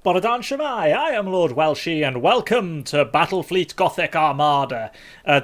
Boradan Shamai, I am Lord Welshie, and welcome to Battlefleet Gothic Armada.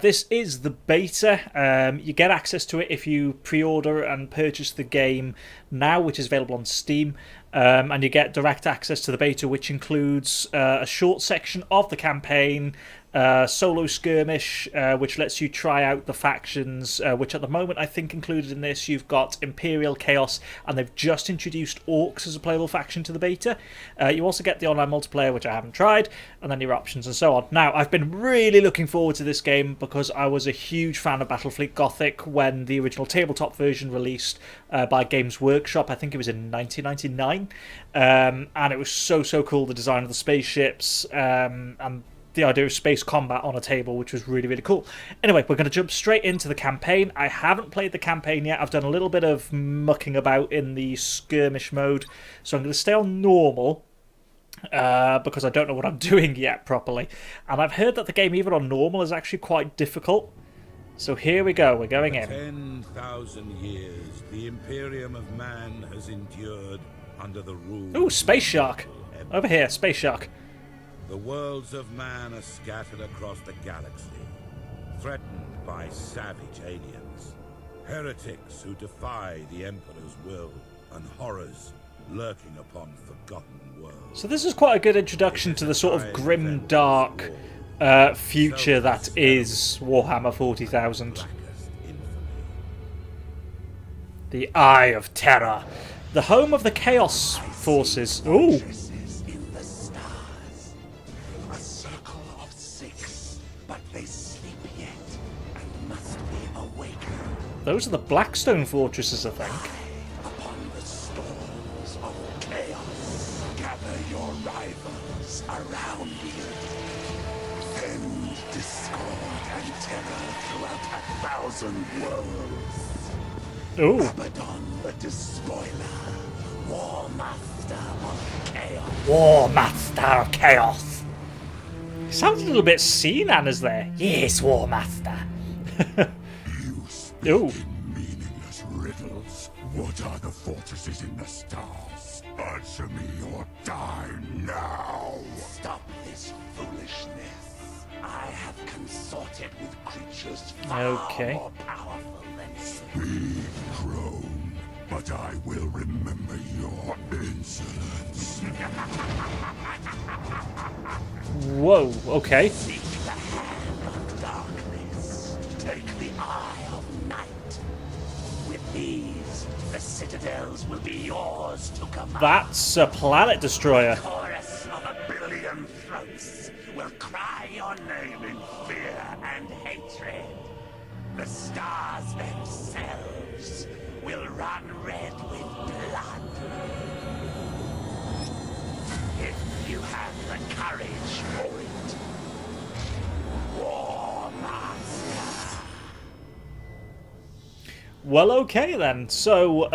This is the beta. You get access to it if you pre-order and purchase the game now, which is available on Steam. And you get direct access to the beta, which includes a short section of the campaign, solo skirmish, which lets you try out the factions, which at the moment I think included in this you've got Imperial, Chaos, and they've just introduced Orcs as a playable faction to the beta. You also get the online multiplayer, which I haven't tried, and then your options and so on. Now, I've been really looking forward to this game because I was a huge fan of Battlefleet Gothic when the original tabletop version released by Games Workshop. I think it was in 1999, and it was so cool, the design of the spaceships, and the idea of space combat on a table, which was really cool. Anyway, we're going to jump straight into the campaign. I haven't played the campaign yet. I've done a little bit of mucking about in the skirmish mode, so I'm going to stay on normal because I don't know what I'm doing yet properly. And I've heard that the game, even on normal, is actually quite difficult. So here we go. We're going in. 10,000 years, the Imperium of Man has endured under the rule. Ooh, Space Shark. Over here, Space Shark. The worlds of man are scattered across the galaxy, threatened by savage aliens, heretics who defy the Emperor's will, and horrors lurking upon forgotten worlds. So this is quite a good introduction to the sort of grim, dark future that is Warhammer 40,000. The Eye of Terror. The home of the Chaos Forces. Ooh. Those are the Blackstone fortresses, I think. Upon the storms of chaos, gather your rivals around you. Send discord and terror throughout 1,000 worlds. Ooh. Abaddon the Despoiler, War Master of Chaos. War Master of Chaos. He sounds a little bit Sinan there. Yes, War Master. Ooh. Meaningless riddles. What are the fortresses in the stars? Answer me or die now. Stop this foolishness. I have consorted with creatures far more powerful than you. Be prone, but I will remember your insolence. Whoa, okay. Seek the hand of darkness. Take the eye of night. With these, the citadels will be yours to command. That's a planet destroyer. The chorus of 1 billion throats will cry your name in fear and hatred. The stars themselves will run red with blood. If you have the courage for it. War Master. Well, okay then. So,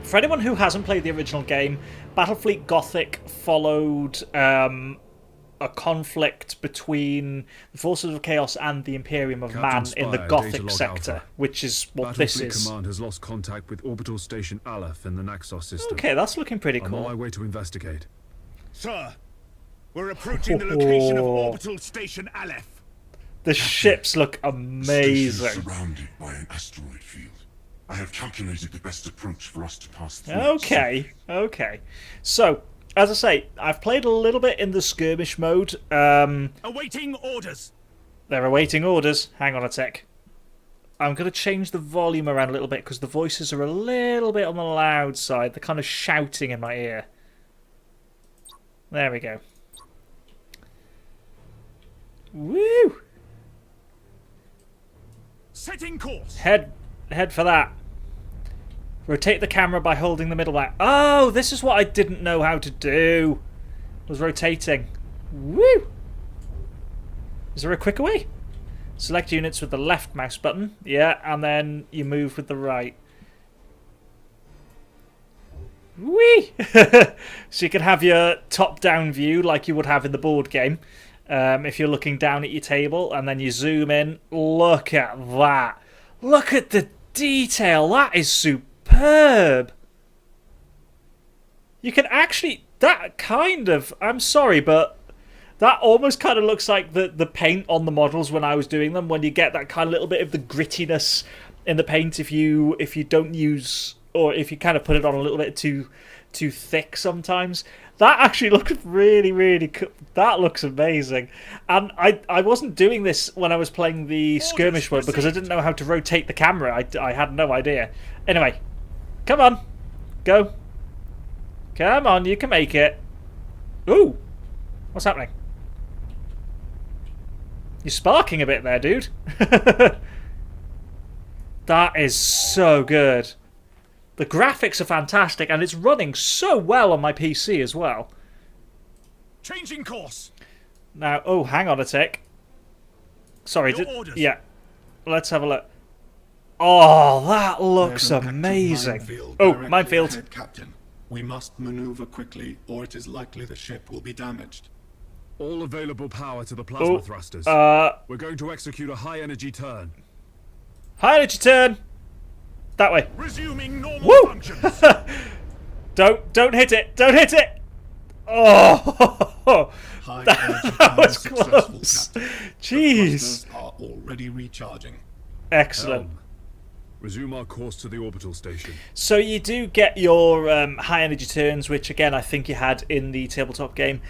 for anyone who hasn't played the original game, Battlefleet Gothic followed a conflict between the Forces of Chaos and the Imperium of Man in the Gothic sector, Alpha. which is what this Battlefleet is. Command has lost contact with Orbital Station Aleph in the Naxos system. Okay, that's looking pretty I'm on my cool. way to investigate. Sir, we're approaching the location of Orbital Station Aleph. The ships look Station is amazing. surrounded by an asteroid field. I have calculated the best approach for us to pass through. Okay. So, as I say, I've played a little bit in the skirmish mode. Awaiting orders. They're awaiting orders. Hang on a sec. I'm going to change the volume around a little bit because the voices are a little bit on the loud side. They're kind of shouting in my ear. There we go. Woo! Setting course. Head for that. Rotate the camera by holding the middle back. Oh, this is what I didn't know how to do. Was rotating. Woo! Is there a quicker way? Select units with the left mouse button. Yeah, and then you move with the right. Whee! So you can have your top-down view like you would have in the board game. If you're looking down at your table, and then you zoom in. Look at that. Look at the detail. That is superb. You can actually... That kind of... I'm sorry, but that almost kind of looks like the paint on the models when I was doing them, when you get that kind of little bit of the grittiness in the paint if you don't use... or if you kind of put it on a little bit too thick sometimes. That actually looks really, really cool. That looks amazing. And I wasn't doing this when I was playing the skirmish mode because I didn't know how to rotate the camera. I had no idea. Anyway, come on. Go. Come on, you can make it. Ooh. What's happening? You're sparking a bit there, dude. That is so good. The graphics are fantastic, and it's running so well on my PC as well. Changing course. Now, oh, hang on a tick. Sorry, yeah. Let's have a look. Oh, that looks amazing. Minefield. Ahead, Captain. We must maneuver quickly, or it is likely the ship will be damaged. All available power to the plasma thrusters. We're going to execute a high-energy turn. High energy turn. That way. Resuming normal Woo! functions. Don't hit it. Don't hit it. Oh, That was close. Jeez. Are already recharging. Excellent. Resume our course to the orbital station. So you do get your high energy turns, which again I think you had in the tabletop game.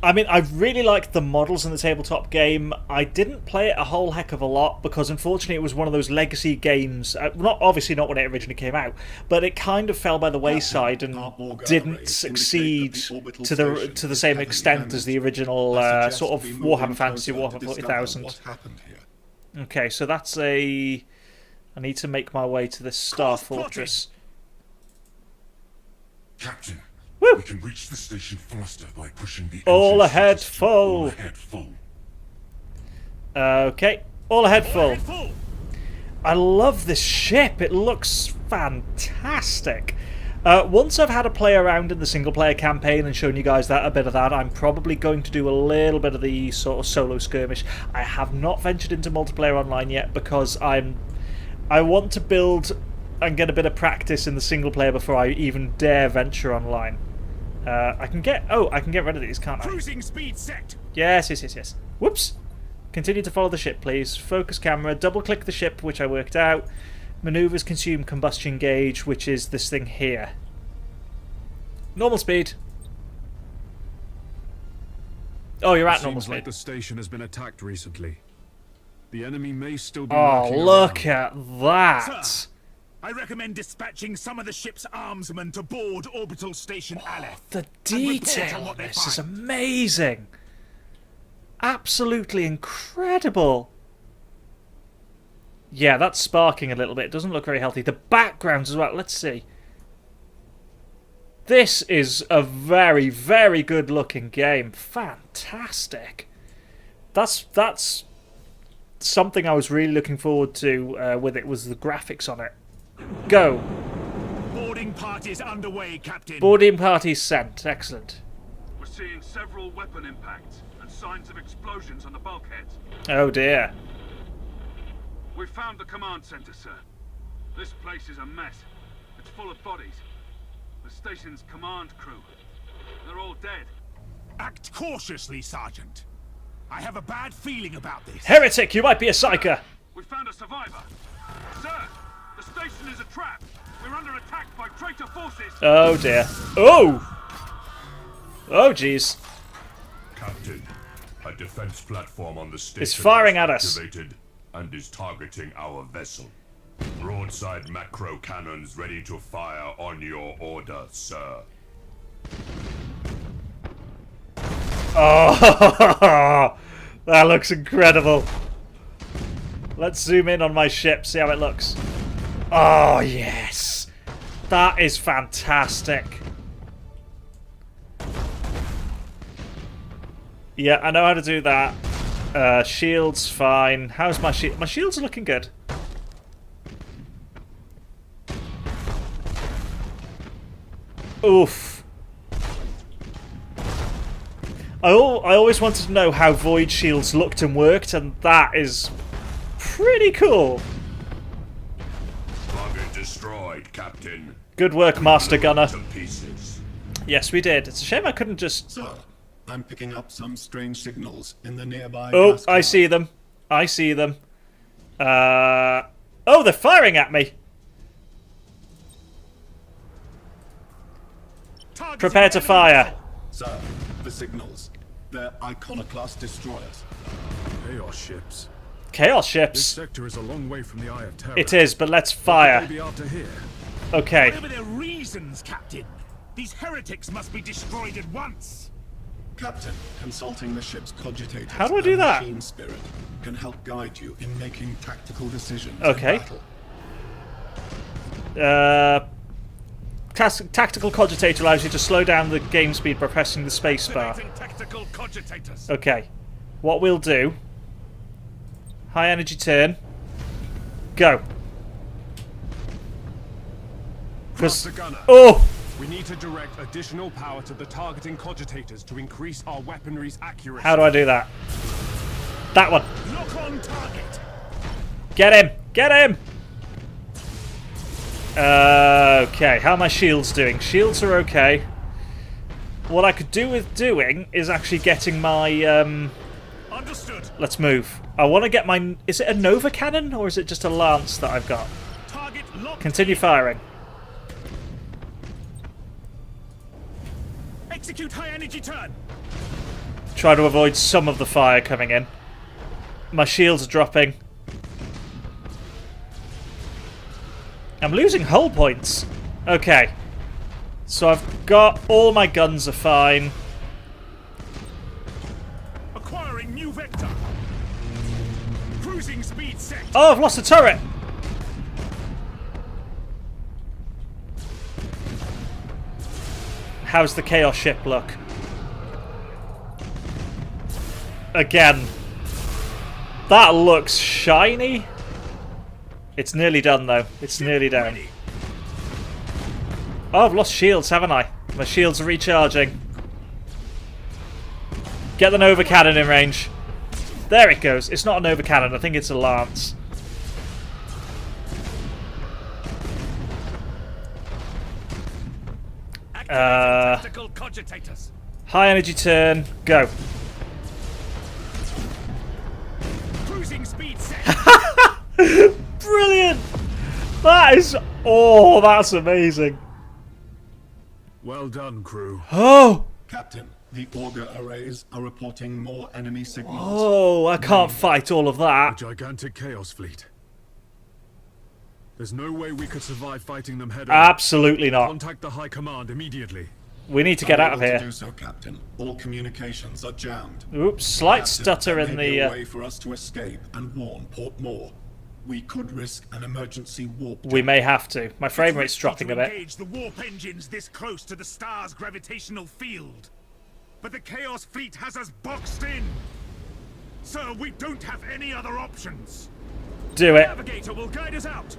I mean, I really liked the models in the tabletop game. I didn't play it a whole heck of a lot because unfortunately it was one of those legacy games. Obviously not when it originally came out, but it kind of fell by the wayside and didn't succeed to the same extent as the original sort of Warhammer Fantasy, Warhammer 40,000. What happened here? Okay, so that's a... I need to make my way to this Star Fortress. Captain, Woo! we can reach the station faster by pushing the All engine ahead switches to full. all ahead full. Okay, all ahead full. Full. I love this ship. It looks fantastic. Once I've had a play around in the single-player campaign and shown you guys a bit of that, I'm probably going to do a little bit of the sort of solo skirmish. I have not ventured into multiplayer online yet because I want to build and get a bit of practice in the single player before I even dare venture online. I can get rid of these, can't I? Cruising speed set. Yes. Whoops. Continue to follow the ship, please. Focus camera. Double click the ship, which I worked out. Maneuvers consume combustion gauge, which is this thing here. Normal speed. Oh, you're at normal Seems like speed. the station has been attacked recently. The enemy may still be Oh, lurking look around. at that. Sir, I recommend dispatching some of the ship's armsmen to board orbital station Aleph. The and report on detail what on they this is find. amazing. Absolutely incredible. Yeah, that's sparking a little bit. It doesn't look very healthy. The backgrounds as well. Let's see. This is a very, very good looking game. Fantastic. That's something I was really looking forward to with it, was the graphics on it. Go. Boarding parties underway, Captain. Boarding party sent. Excellent. We're seeing several weapon impacts and signs of explosions on the bulkheads. Oh dear. We've found the command center, sir. This place is a mess. It's full of bodies. The station's command crew. They're all dead. Act cautiously, Sergeant. I have a bad feeling about this. Heretic, you might be a psyker. We found a survivor. Sir, the station is a trap. We're under attack by traitor forces. Oh dear. Oh! Oh jeez. Captain, a defense platform on the station It's firing is at us. activated and is targeting our vessel. Broadside macro cannons ready to fire on your order, sir. Oh, that looks incredible. Let's zoom in on my ship, see how it looks. Oh, yes. That is fantastic. Yeah, I know how to do that. Shield's fine. How's my shield? My shield's looking good. Oof. I always wanted to know how void shields looked and worked, and that is pretty cool. Target destroyed, Captain. Good work, Master Gunner. To pieces. Yes, we did. It's a shame I couldn't just... Sir, I'm picking up some strange signals in the nearby Oh, gas I cloud. see them. I see them. Oh, they're firing at me. Targeting Prepare to enemy fire. vessel. Sir, the signals. They're iconoclast destroyers. Chaos ships. Chaos This ships. sector is a long way from the Eye of Terror. It is, but let's What could fire. they be after here? Okay. Whatever their reasons, Captain, these heretics must be destroyed at once. Captain, consulting the ship's cogitators How do I do and that? machine spirit can help guide you in making tactical decisions Okay. in battle. Tactical cogitator allows you to slow down the game speed by pressing the space bar. Activating tactical cogitators. Okay. What we'll do... High energy turn. Go. Master Gunner. Oh! We need to direct additional power to the targeting cogitators to increase our weaponry's accuracy. How do I do that? That one. Lock on target. Get him! Get him! Okay, how are my shields doing? Shields are okay. What I could do with doing is actually getting my... Understood. Let's move. I want to get my... Is it a Nova Cannon or is it just a Lance that I've got? Target locked. Continue firing. Execute high energy turn. Try to avoid some of the fire coming in. My shields are dropping. I'm losing hull points. Okay. So I've got... All my guns are fine. Acquiring new vector. Cruising speed set. Oh, I've lost a turret! How's the Chaos ship look? Again. That looks shiny. It's nearly done, though. It's nearly down. Ready. Oh, I've lost shields, haven't I? My shields are recharging. Get the Nova Cannon in range. There it goes. It's not a Nova Cannon. I think it's a Lance. Activating tactical cogitators. High energy turn. Go. Cruising speed set. Brilliant! That is... Oh, that's amazing. Well done, crew. Oh! Captain, the auger arrays are reporting more enemy signals. Oh, I can't fight all of A that. gigantic chaos fleet. There's no way we could survive fighting them head on. Absolutely not. Contact the High Command immediately. We need to get out of Unable here. to do so, Captain. All communications are jammed. Oops, slight Captain, stutter there in may be the... a way for us to escape and warn Port Moore. We could risk an emergency warp. We may have to. My frame rate's Risky dropping to a bit. engage the warp engines this close to the star's gravitational field. But the Chaos Fleet has us boxed in. Sir, we don't have any other options. Do it. Navigator will guide us out.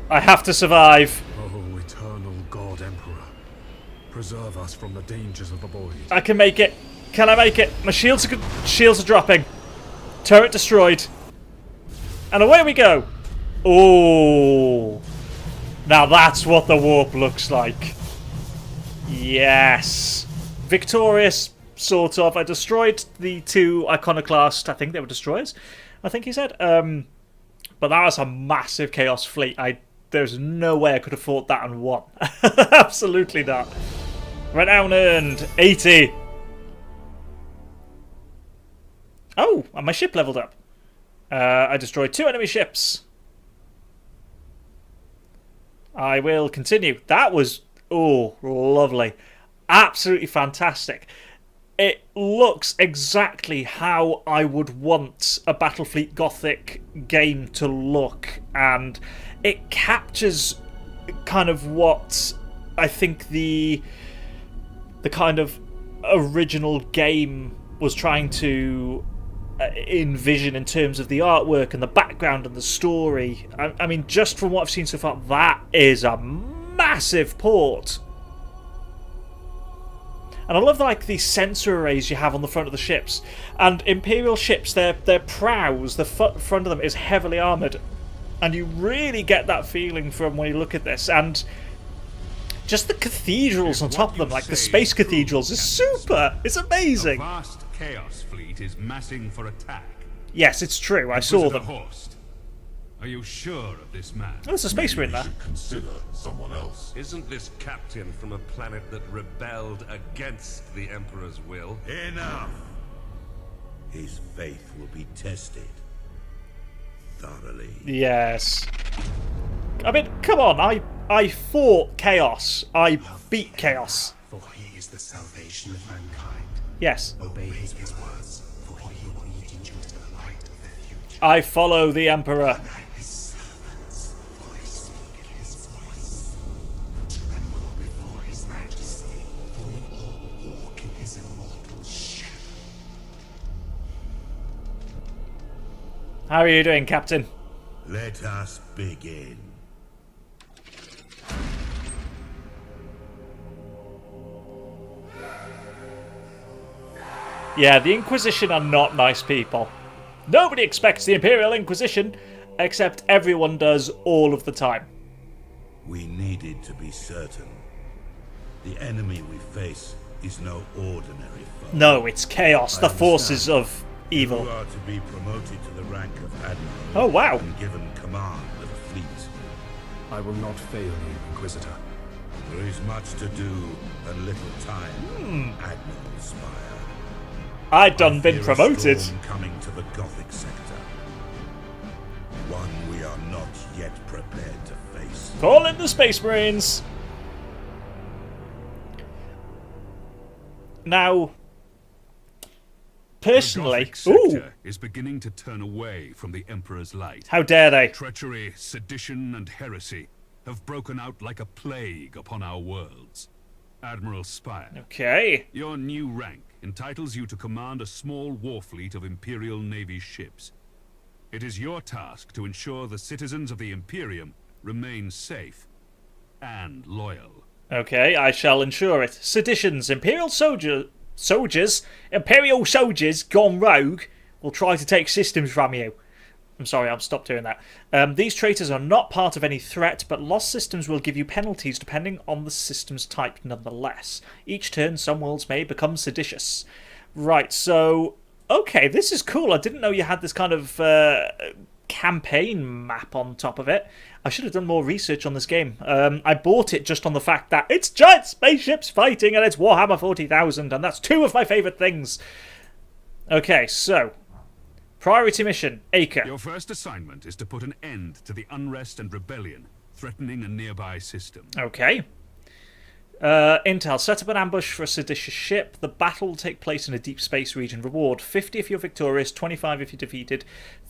I have to survive. Oh, eternal God Emperor. Preserve us from the dangers of the void. I can make it. Can I make it? My shields are dropping. Turret destroyed. And away we go. Oh. Now that's what the warp looks like. Yes. Victorious, sort of. I destroyed the two iconoclast. I think they were destroyers. I think he said. But that was a massive Chaos fleet. There's no way I could have fought that and won. Absolutely not. Renown earned 80. Oh, and my ship leveled up. I destroyed 2 enemy ships. I will continue. That was, oh, lovely. Absolutely fantastic. It looks exactly how I would want a Battlefleet Gothic game to look, and it captures kind of what I think the kind of original game was trying to envision in terms of the artwork and the background and the story. I mean, just from what I've seen so far, that is a massive port. And I love like the sensor arrays you have on the front of the ships. And Imperial ships, their prows, the front of them is heavily armoured. And you really get that feeling from when you look at this. And Just the cathedrals on If top what of them, you like the say Space is true, Cathedrals, is Captain super. It's A amazing. vast Chaos fleet is massing for attack. Yes, it's true. I saw Inquisitor them. Horst, are you sure of this man? Oh, there's a space marine there. should consider someone else. Isn't this captain from a planet that rebelled against the Emperor's will? Enough! His faith will be tested thoroughly. Yes. I mean, come on. I fought Chaos. I beat Chaos. For he is the salvation of mankind. Yes. Obey his words, for he will lead you to the light of the future. I follow the Emperor. His servants, for they speak his voice. Tremble before his majesty, for we all walk in his immortal shadow. How are you doing, Captain? Let us begin. Yeah, the Inquisition are not nice people. Nobody expects the Imperial Inquisition, except everyone does all of the time. We needed to be certain. The enemy we face is no ordinary foe. No, it's Chaos, the I forces understand. of You evil. are to be promoted to the rank of Admiral. Oh, wow. And given command of a fleet. I will not fail you, Inquisitor. There is much to do and little time, Admiral Spire. I'd done been Fear a promoted. storm coming to the Gothic sector. One we are not yet prepared to face. Call in the Space Marines. Now, personally, The Gothic ooh, sector is beginning to turn away from the Emperor's light. how dare they? Treachery, sedition, and heresy have broken out like a plague upon our worlds. Admiral Spire, Okay, your new rank entitles you to command a small war fleet of Imperial Navy ships. It is your task to ensure the citizens of the Imperium remain safe and loyal. okay, I shall ensure it. Seditions, Imperial soldiers gone rogue will try to take systems from you. I'm sorry, I'll stop doing that. These traitors are not part of any threat, but lost systems will give you penalties depending on the system's type nonetheless. Each turn, some worlds may become seditious. Right, so... Okay, this is cool. I didn't know you had this kind of campaign map on top of it. I should have done more research on this game. I bought it just on the fact that it's giant spaceships fighting and it's Warhammer 40,000, and that's two of my favourite things. Okay, so... Priority mission, Acre. Your first assignment is to put an end to the unrest and rebellion threatening a nearby system. Okay. Intel, set up an ambush for a seditious ship. The battle will take place in a deep space region. Reward 50 if you're victorious, 25 if you're defeated,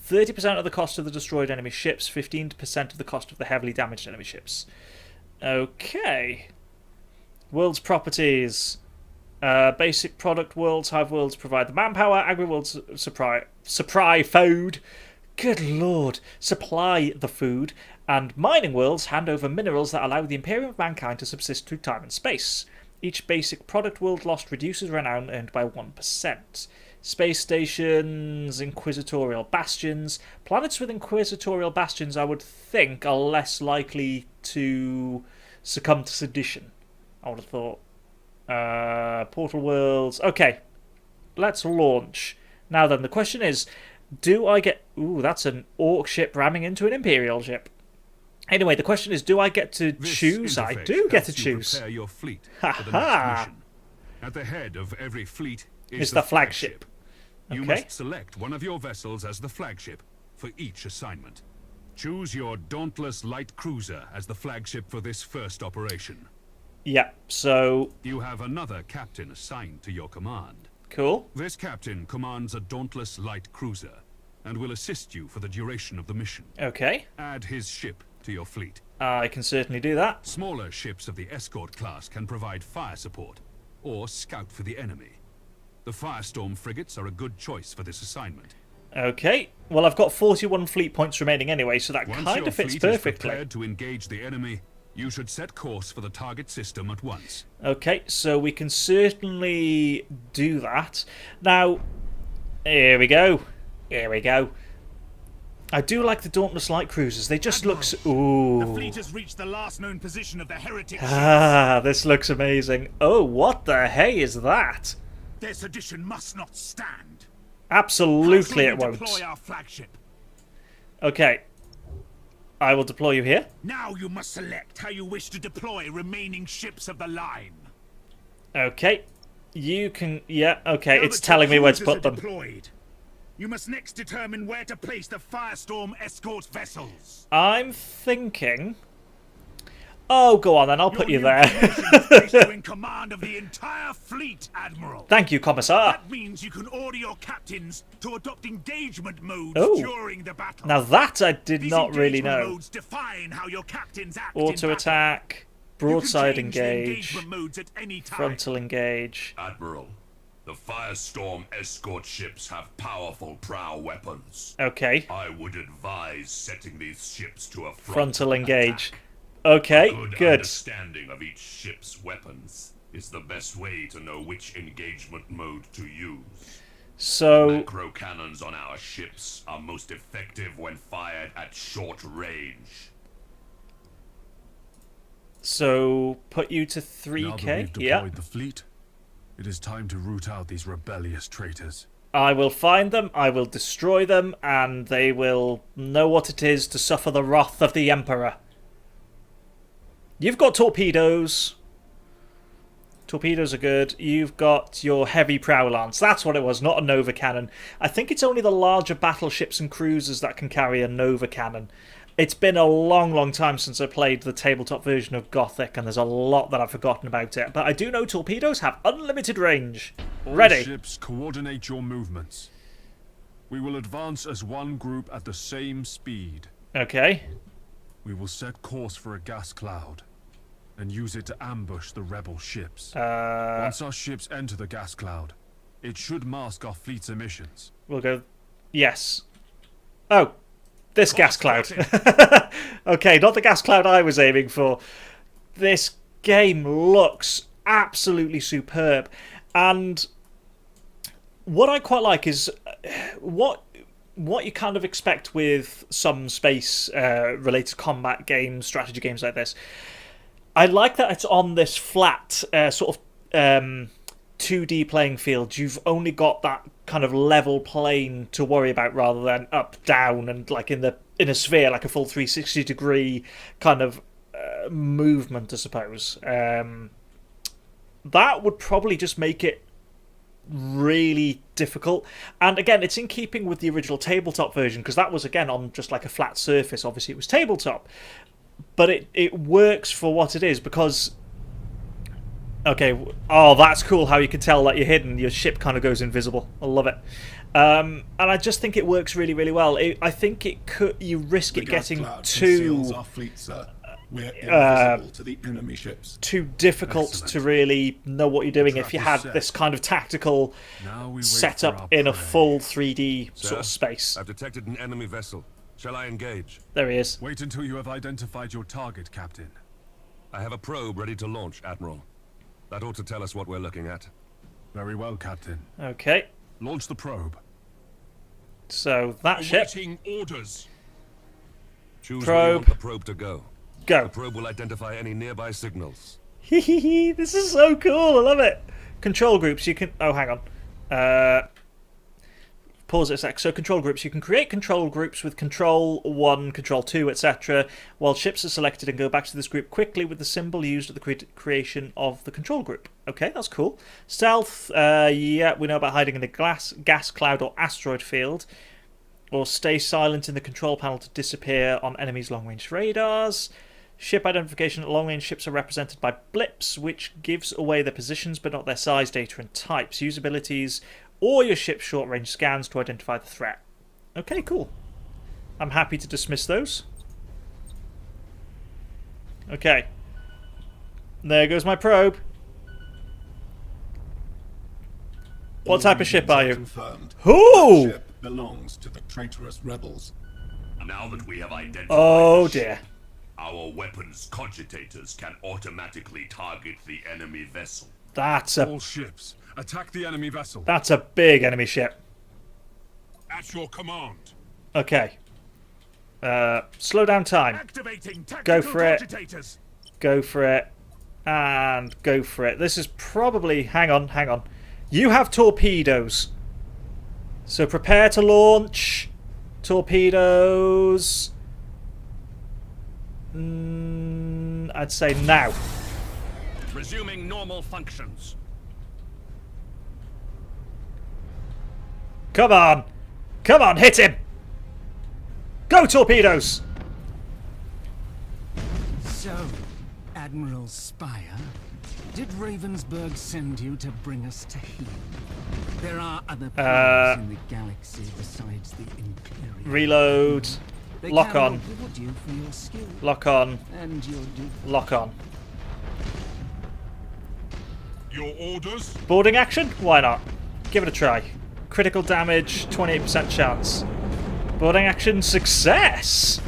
30% of the cost of the destroyed enemy ships, 15% of the cost of the heavily damaged enemy ships. Okay. World's properties. Basic product worlds, hive worlds provide the manpower, agri worlds supply food. Good lord, supply the food. And mining worlds hand over minerals that allow the Imperium of Mankind to subsist through time and space. Each basic product world lost reduces renown earned by 1%. Space stations, inquisitorial bastions. Planets with inquisitorial bastions, I would think, are less likely to succumb to sedition, I would have thought. Portal worlds. Okay, let's launch. Now then, the question is, do I get... Ooh, that's an Orc ship ramming into an Imperial ship. Anyway, the question is, do I get to choose? I do get to choose. Prepare your fleet Ha for the ha! next mission. At the head of every fleet is It's the flagship. You Okay. must select one of your vessels as the flagship for each assignment. Choose your Dauntless Light Cruiser as the flagship for this first operation. Yeah, so... You have another captain assigned to your command. Cool. This captain commands a Dauntless Light Cruiser and will assist you for the duration of the mission. Okay. Add his ship to your fleet. I can certainly do that. Smaller ships of the escort class can provide fire support or scout for the enemy. The Firestorm frigates are a good choice for this assignment. Okay. Well, I've got 41 fleet points remaining anyway, so that Once kind your of fits fleet is perfectly. prepared to engage the enemy, you should set course for the target system at once. Okay, so we can certainly do that. Now, here we go. Here we go. I do like the Dauntless light cruisers. They just look... The Ooh. fleet has reached the last known position of the heretic Ah, this looks amazing. Oh, what the hey is that? Their sedition must not stand. Absolutely How it shall we won't. deploy our flagship? Okay. I will deploy you here. Now you must select how you wish to deploy remaining ships of the line. Okay. You can... Yeah, okay. Now It's that your telling me where to cruisers put them. are deployed, you must next determine where to place the Firestorm escort vessels. I'm thinking... Oh, go on then. I'll put you Your new there. commission has placed you in command of the entire fleet, Admiral. Thank you, Commissar. That means you can order your captains to adopt engagement modes Oh. during the battle. Now that I did These not really engagement know. modes define how your captains act in Auto battle. attack, You can broadside change the engage, engagement modes at any time. frontal engage. Admiral, the Firestorm escort ships have powerful prow weapons. Okay. I would advise setting these ships to a Frontal engage. attack. Okay, Good good. understanding of each ship's weapons is the best way to know which engagement mode to use. So, Macro cannons on our ships are most effective when fired at short range. put you to Now that 3k. we've Yeah. deployed the fleet, it is time to root out these rebellious traitors. I will find them, I will destroy them, and they will know what it is to suffer the wrath of the Emperor. You've got torpedoes. Torpedoes are good. You've got your heavy prow lance. That's what it was, not a Nova cannon. I think it's only the larger battleships and cruisers that can carry a Nova cannon. It's been a long, long time since I played the tabletop version of Gothic, and there's a lot that I've forgotten about it. But I do know torpedoes have unlimited range. All Ready. ships, coordinate your movements. We will advance as one group at the same speed. Okay. We will set course for a gas cloud and use it to ambush the rebel ships. Once our ships enter the gas cloud, it should mask our fleet's emissions. We'll go... Yes. Oh. This gas cloud. Okay, not the gas cloud I was aiming for. This game looks absolutely superb. And what I quite like is what you kind of expect with some space related combat games, strategy games like this. I like that it's on this flat sort of 2D playing field. You've only got that kind of level plane to worry about rather than up, down, and like in a sphere, like a full 360 degree kind of movement, I suppose. That would probably just make it really difficult. And again, it's in keeping with the original tabletop version, because that was again on just like a flat surface. Obviously it was tabletop, but it works for what it is, because okay, oh, that's cool how you can tell that you're hidden. Your ship kind of goes invisible. I love it. And I just think it works really, really well. I think it could. You risk it getting too our fleet, sir. We're invisible to the enemy ships. too difficult to really know what you're doing if you had this kind of tactical Now we wait setup for our in a prey. full 3D Sir, sort of space. I've detected an enemy vessel. Shall I engage? There he is. Wait until you have identified your target, Captain. I have a probe ready to launch, Admiral. That ought to tell us what we're looking at. Very well, Captain. Okay, Launch the probe. so that ship, Awaiting orders. Choose where you want the probe to go. go. The probe will identify any nearby signals. This is so cool. I love it. Control groups. You can. Oh, hang on. Pause it a sec. So control groups. You can create control groups with Control 1, Control 2, etc. While ships are selected, and go back to this group quickly with the symbol used at the creation of the control group. Okay, that's cool. Stealth. Yeah, we know about hiding in the gas cloud or asteroid field. Or stay silent in the control panel to disappear on enemies' long-range radars. Ship identification. Long-range ships are represented by blips, which gives away their positions but not their size, data, and types. Use abilities or your ship's short-range scans to identify the threat. Okay, cool. I'm happy to dismiss those. Okay. There goes my probe. What type of ship are you? Confirmed. Ooh! The ship belongs to the traitorous rebels. Now that we have identified Oh the ship, dear. our weapons cogitators can automatically target the enemy vessel. That's a All ships, attack the enemy vessel. big enemy ship. At your command. Okay. Slow down time. Go for it. Go for it. And go for it. This is probably... Hang on. You have torpedoes. So prepare to launch. Torpedoes. I'd say now. Resuming normal functions. Come on. Come on, hit him. Go, torpedoes. So, Admiral Spire, did Ravensburg send you to bring us to heel? There are other planets in the galaxy besides the Imperium. Reload. They Lock can on. reward you for your skill Lock on. and your duty. Lock on. Your orders? Boarding action? Why not? Give it a try. Critical damage, 28% chance. Boarding action, success!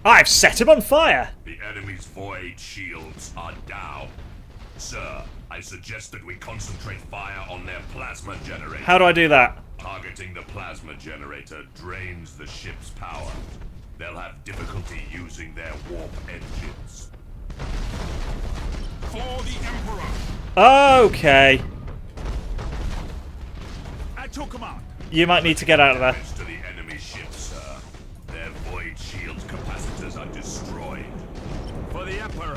I've set him on fire! The enemy's void shields are down. Sir, I suggest that we concentrate fire on their plasma generator. How do I do that? Targeting the plasma generator drains the ship's power. They'll have difficulty using their warp engines. For the Emperor! Okay. At your command! You might need to get out of there. To the enemy ship, sir. Their void shields capacitors are destroyed. For the Emperor.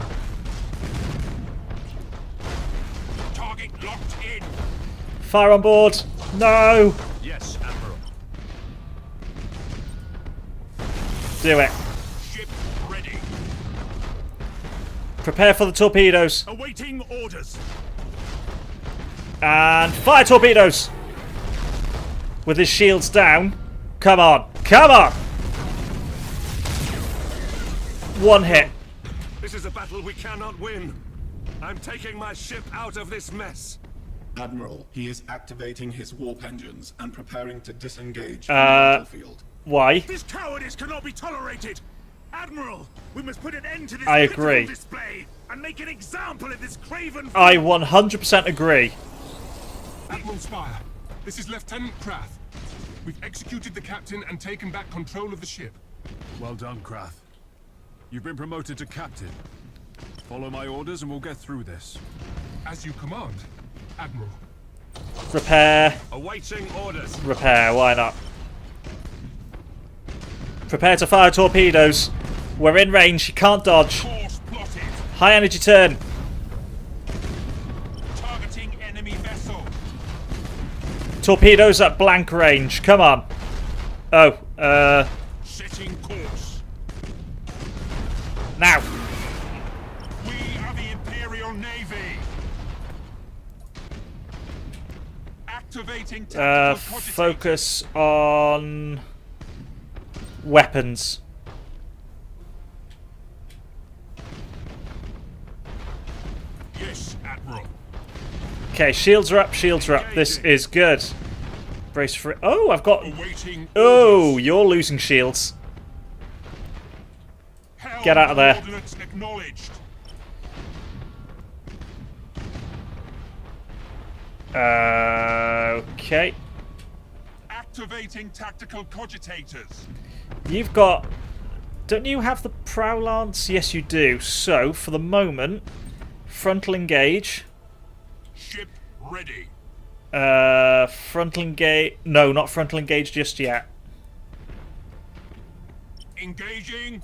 Target locked in! Fire on board! No! Yes, Admiral. Do it. Ship ready. Prepare for the torpedoes. Awaiting orders. And fire torpedoes! With his shields down. Come on. Come on! One hit. This is a battle we cannot win. I'm taking my ship out of this mess. Admiral, he is activating his warp engines and preparing to disengage from the battlefield. Why? This cowardice cannot be tolerated! Admiral, we must put an end to this I agree. display and make an example of this craven... I 100% agree. Admiral Spire, this is Lieutenant Krath. We've executed the captain and taken back control of the ship. Well done, Krath. You've been promoted to captain. Follow my orders and we'll get through this. As you command, Admiral. Repair. Awaiting orders. Repair, why not? Prepare to fire torpedoes. We're in range, you can't dodge. Course plotted. High energy turn. Targeting enemy vessel. Torpedoes at blank range, come on. Oh, Setting course. now. We are the Imperial Navy. Activating tactical cogitators. Focus on weapons. Yes, Admiral. Okay, shields are up, shields are up. This is good. Brace for it. Oh, I've got... Awaiting Oh, orders. you're losing shields. Hell Get out of there. coordinates acknowledged. Okay. Activating tactical cogitators. You've got... Don't you have the prow lance? Yes, you do. So, for the moment, frontal engage. Ship ready. Frontal engage... No, not frontal engage just yet. Engaging.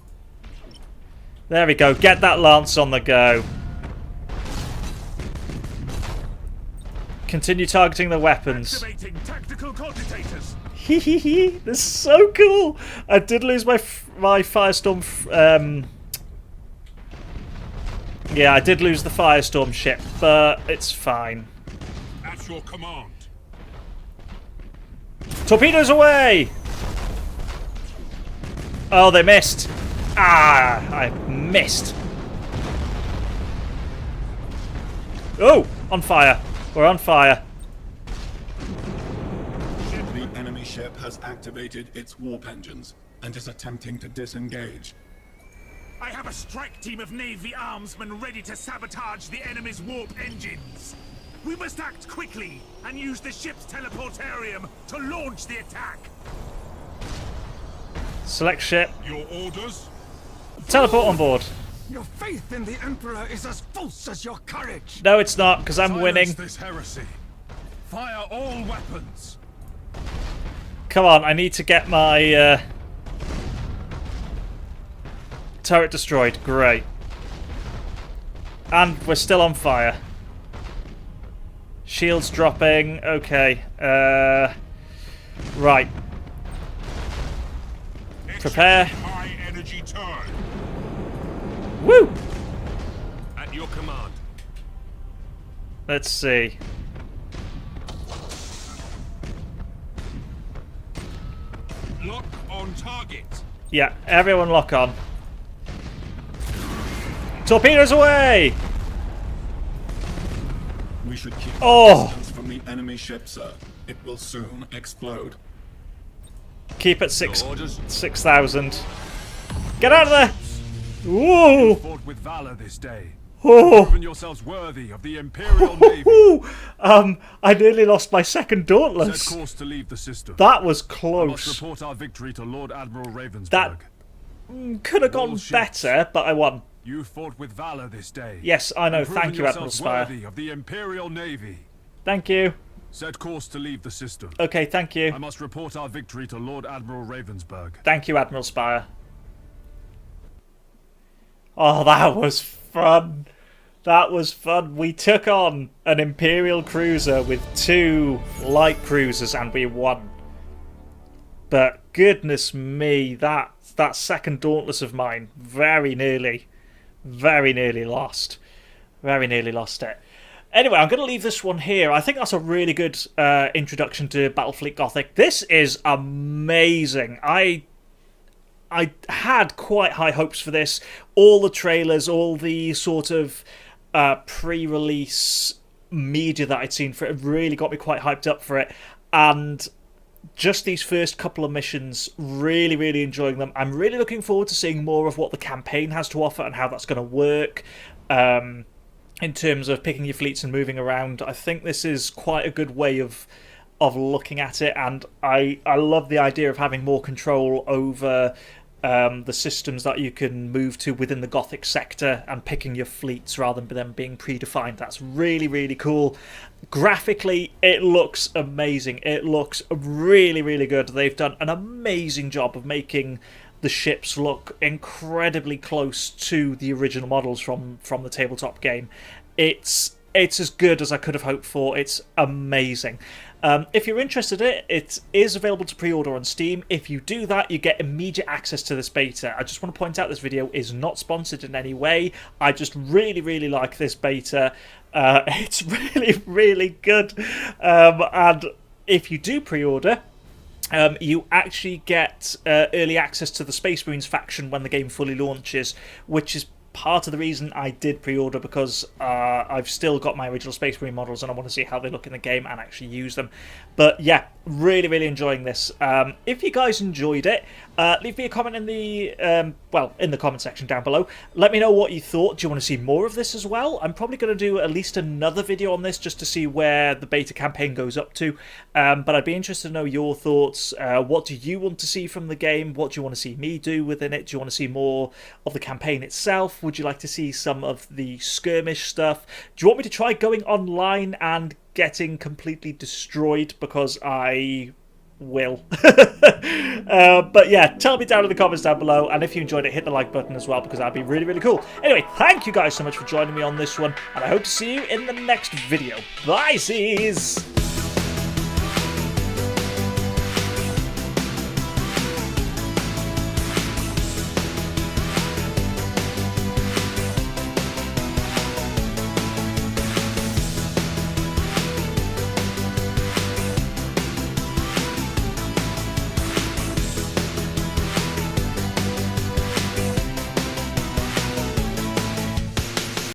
There we go. Get that lance on the go. Continue targeting the weapons. Activating tactical cogitators. Hehehe, this is so cool. I did lose my Firestorm. Yeah, I did lose the Firestorm ship, but it's fine. At your command. Torpedoes away! Oh, they missed. Ah, I missed. Oh, on fire. We're on fire. The enemy ship has activated its warp engines and is attempting to disengage. I have a strike team of Navy armsmen ready to sabotage the enemy's warp engines. We must act quickly and use the ship's teleportarium to launch the attack. Select ship. Your orders? Teleport on board. Your faith in the Emperor is as false as your courage. No, it's not, because I'm Silence winning. this heresy. Fire all weapons. Come on, I need to get my turret destroyed. Great. And we're still on fire. Shields dropping. Okay. Right. Prepare. High energy turn. Woo! At your command. Let's see. Lock on target. Yeah, everyone lock on. Torpedoes away! We should keep distance from the enemy ship, sir. It will soon explode. Keep at 6,000. Get out of there! Whoa! Fought with valor this day. Oh. Proven yourselves worthy of the Imperial Navy. I nearly lost my second Dauntless. Set course to leave the system. That was I close. must report our victory to Lord Admiral Ravensburg. That could have gone better, but I won. You fought with valor this day. Yes, I know. And Thank you, proven Admiral yourselves Spire. worthy of the Imperial Navy. Thank you. Set course to leave the system. Okay, thank you. I must report our victory to Lord Admiral Ravensburg. Thank you, Admiral Spire. Oh, that was fun. That was fun. We took on an Imperial cruiser with 2 light cruisers and we won. But goodness me, that second Dauntless of mine very nearly lost. Very nearly lost it. Anyway, I'm going to leave this one here. I think that's a really good introduction to Battlefleet Gothic. This is amazing. I had quite high hopes for this. All the trailers, all the sort of pre-release media that I'd seen for it really got me quite hyped up for it. And just these first couple of missions, really enjoying them. I'm really looking forward to seeing more of what the campaign has to offer and how that's going to work. In terms of picking your fleets and moving around, I think this is quite a good way of looking at it, and I love the idea of having more control over the systems that you can move to within the Gothic sector and picking your fleets rather than them being predefined. That's really cool. Graphically, it looks amazing. It looks really good. They've done an amazing job of making the ships look incredibly close to the original models from the tabletop game. It's as good as I could have hoped for. It's amazing. If you're interested in it, it is available to pre-order on Steam. If you do that, you get immediate access to this beta. I just want to point out this video is not sponsored in any way. I just really like this beta. It's really good. And if you do pre-order, you actually get early access to the Space Marines faction when the game fully launches, which is part of the reason I did pre-order, because I've still got my original Space Marine models and I want to see how they look in the game and actually use them. But yeah, really enjoying this. If you guys enjoyed it, leave me a comment in the in the comment section down below. Let me know what you thought. Do you want to see more of this as well? I'm probably going to do at least another video on this just to see where the beta campaign goes up to. But I'd be interested to know your thoughts. What do you want to see from the game? What do you want to see me do within it? Do you want to see more of the campaign itself? Would you like to see some of the skirmish stuff? Do you want me to try going online and getting completely destroyed? Because I will. But yeah, tell me down in the comments down below, and if you enjoyed it, hit the like button as well, because that'd be really cool. Anyway, thank you guys so much for joining me on this one, and I hope to see you in the next video. Bye, sees.